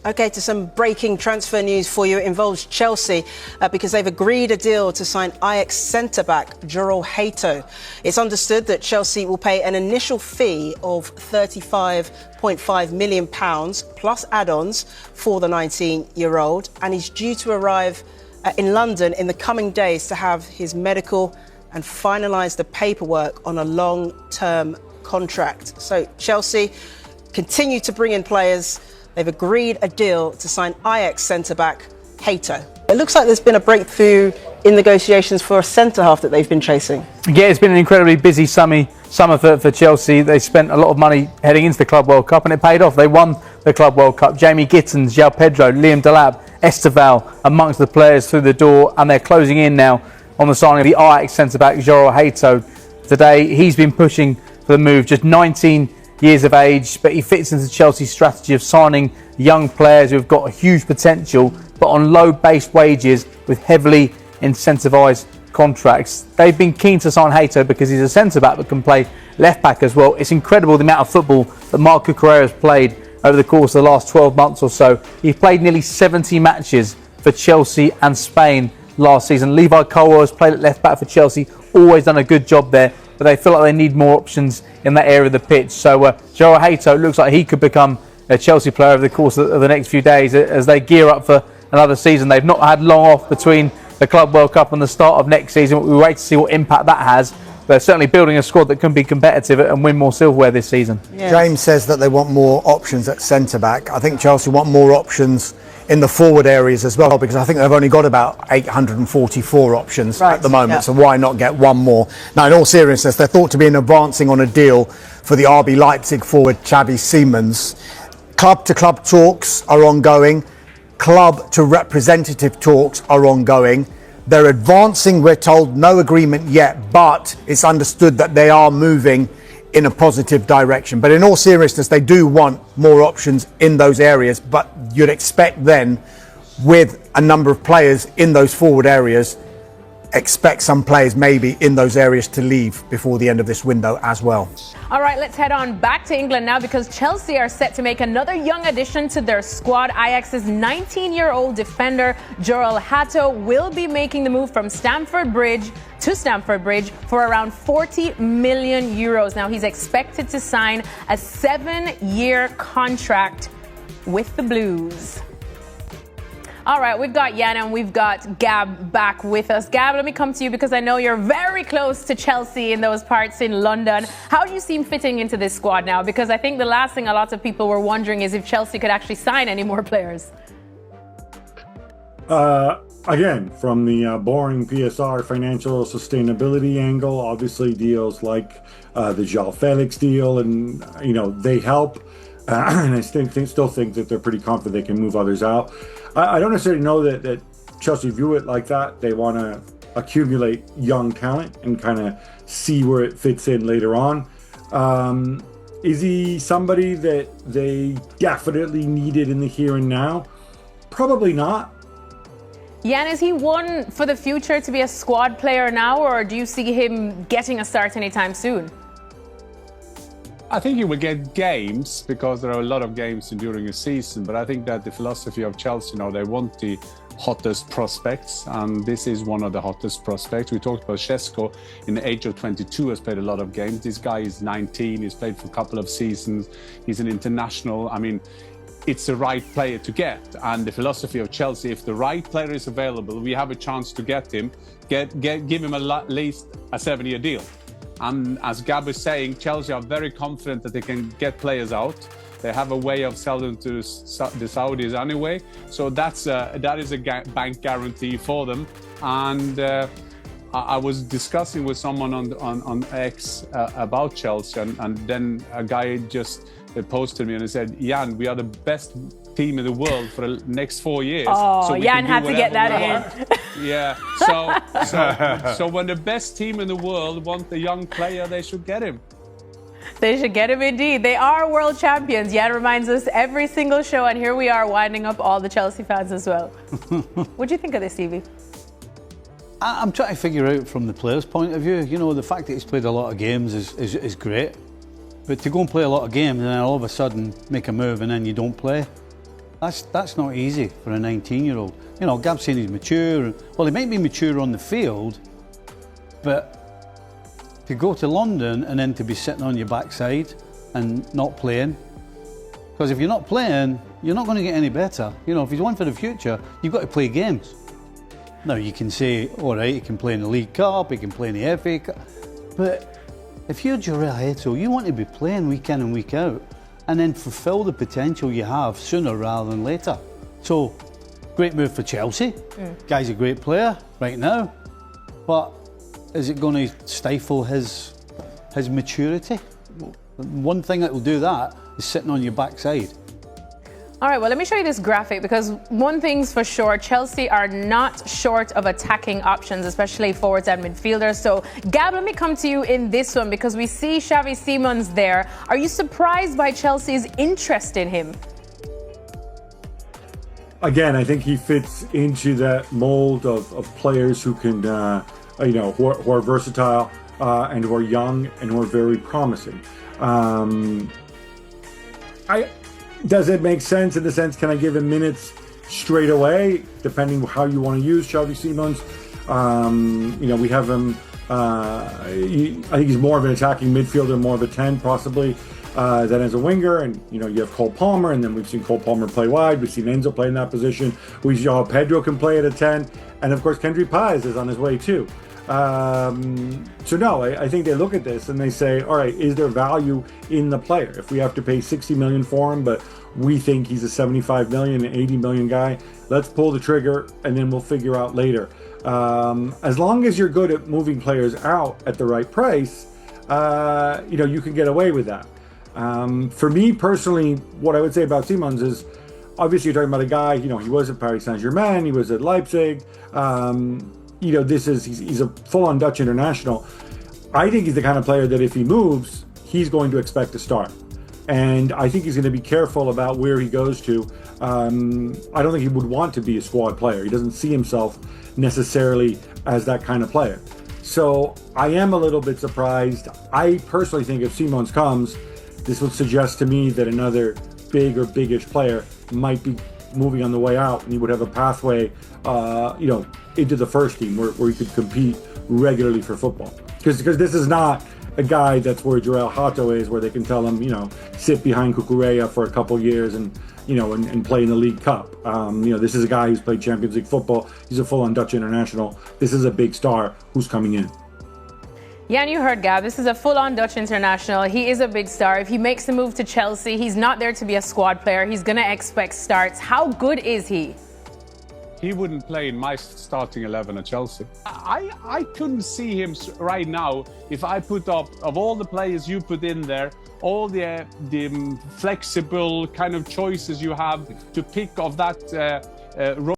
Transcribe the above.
OK, to some breaking transfer news for you. It involves Chelsea because they've agreed a deal to sign Ajax centre-back Jorrel Hato. It's understood that Chelsea will pay an initial fee of £35.5 million plus add-ons for the 19-year-old, and he's due to arrive in London in the coming days to have his medical and finalise the paperwork on a long-term contract. So Chelsea continue to bring in players. They've agreed a deal to sign Ajax centre-back Hato. It looks like there's been a breakthrough in negotiations for a centre-half that they've been chasing. Yeah, it's been an incredibly busy summer for Chelsea. They spent a lot of money heading into the Club World Cup and it paid off. They won the Club World Cup. Jamie Gittins, João Pedro, Liam Delap, Esteval amongst the players through the door, and they're closing in now on the signing of the Ajax centre-back Jorrel Hato. Today, he's been pushing for the move, just 19 years of age, but he fits into Chelsea's strategy of signing young players who've got a huge potential, but on low-based wages with heavily incentivised contracts. They've been keen to sign Hato because he's a centre-back but can play left-back as well. It's incredible the amount of football that Marco Correa has played over the course of the last 12 months or so. He played nearly 70 matches for Chelsea and Spain last season. Levi Colwill has played at left-back for Chelsea, always done a good job there, but they feel like they need more options in that area of the pitch. So Jorrel Hato looks like he could become a Chelsea player over the course of the next few days as they gear up for another season. They've not had long off between the Club World Cup and the start of next season. We wait to see what impact that has. They're certainly building a squad that can be competitive and win more silverware this season. Yes. James says that they want more options at centre-back. I think Chelsea want more options in the forward areas as well, because I think they've only got about 844 options at the moment, so why not get one more? Now, in all seriousness, they're thought to be advancing on a deal for the RB Leipzig forward Xavi Simons. Club-to-club talks are ongoing. Club-to-representative talks are ongoing. They're advancing, we're told, no agreement yet, but it's understood that they are moving in a positive direction. But in all seriousness, they do want more options in those areas, but you'd expect then, with a number of players in those forward areas, expect some players maybe in those areas to leave before the end of this window as well. All right, let's head on back to England now, because Chelsea are set to make another young addition to their squad. Ajax's 19-year-old defender Jorrel Hato will be making the move from Stamford Bridge to Stamford Bridge for around 40 million euros. Now, he's expected to sign a 7-year contract with the Blues. All right, we've got Jan and we've got Gab back with us. Gab, let me come to you because I know you're very close to Chelsea in those parts in London. How do you see him fitting into this squad now? Because I think the last thing a lot of people were wondering is if Chelsea could actually sign any more players. Again, from the boring PSR financial sustainability angle, obviously deals like the João Felix deal, and they help. And I still think that they're pretty confident they can move others out. I don't necessarily know that Chelsea view it like that. They want to accumulate young talent and kind of see where it fits in later on. Is he somebody that they definitely needed in the here and now? Probably not. Jan, is he one for the future to be a squad player now, or do you see him getting a start anytime soon? I think he will get games because there are a lot of games during a season, but I think that the philosophy of Chelsea now, they want the hottest prospects, and this is one of the hottest prospects. We talked about Šeško in the age of 22 has played a lot of games. This guy is 19, he's played for a couple of seasons, he's an international. I mean, it's the right player to get, and the philosophy of Chelsea, if the right player is available, we have a chance to get him, give him at least a 7-year deal. And as Gab is saying, Chelsea are very confident that they can get players out. They have a way of selling to the Saudis anyway. So that is a bank guarantee for them. And I was discussing with someone on X about Chelsea, and then a guy just posted me and he said, Jan, we are the best team in the world for the next 4 years. Oh, so Jan had to get that in. Yeah, so when the best team in the world want a young player, they should get him. They should get him indeed. They are world champions. Jan reminds us every single show, and here we are winding up all the Chelsea fans as well. What do you think of this, Stevie? I'm trying to figure out from the player's point of view. The fact that he's played a lot of games is great. But to go and play a lot of games and then all of a sudden make a move and then you don't play, That's not easy for a 19-year-old. You know, Gab's saying he's mature. Well, he might be mature on the field, but to go to London and then to be sitting on your backside and not playing, because if you're not playing, you're not going to get any better. You know, if he's one for the future, you've got to play games. Now, you can say, all right, he can play in the League Cup, he can play in the FA Cup, but if you're Jorrel Hato, you want to be playing week in and week out and then fulfil the potential you have sooner rather than later. So, great move for Chelsea. Guy's a great player right now, but is it going to stifle his maturity? One thing that will do that is sitting on your backside. All right, well, let me show you this graphic, because one thing's for sure, Chelsea are not short of attacking options, especially forwards and midfielders. So, Gab, let me come to you in this one, because we see Xavi Simons there. Are you surprised by Chelsea's interest in him? Again, I think he fits into that mold of players who can, who are versatile and who are young and who are very promising. Does it make sense in the sense, can I give him minutes straight away, depending how you want to use Xavi Simons? We have him, I think he's more of an attacking midfielder, more of a 10 possibly, than as a winger. And, you have Cole Palmer, and then we've seen Cole Palmer play wide. We've seen Enzo play in that position. We see how Pedro can play at a 10. And, of course, Kendry Paz is on his way, too. So no, I think they look at this and they say, all right, is there value in the player? If we have to pay 60 million for him, but we think he's a 75 million, 80 million guy, let's pull the trigger and then we'll figure out later. As long as you're good at moving players out at the right price, you can get away with that. For me personally, what I would say about Simons is, obviously you're talking about a guy, he was at Paris Saint-Germain, he was at Leipzig, he's a full-on Dutch international. I think he's the kind of player that if he moves, he's going to expect to start. And I think he's going to be careful about where he goes to. I don't think he would want to be a squad player. He doesn't see himself necessarily as that kind of player. So I am a little bit surprised. I personally think if Simons comes, this would suggest to me that another big or biggish player might be moving on the way out, and he would have a pathway, into the first team where he could compete regularly for football. Because this is not a guy that's where Jorrel Hato is, where they can tell him, sit behind Cucurella for a couple years and play in the League Cup. This is a guy who's played Champions League football. He's a full-on Dutch international. This is a big star who's coming in. Yeah, and you heard Gab, this is a full-on Dutch international. He is a big star. If he makes the move to Chelsea, he's not there to be a squad player. He's going to expect starts. How good is he? He wouldn't play in my starting 11 at Chelsea. I couldn't see him right now if I put up, of all the players you put in there, all the flexible kind of choices you have to pick of that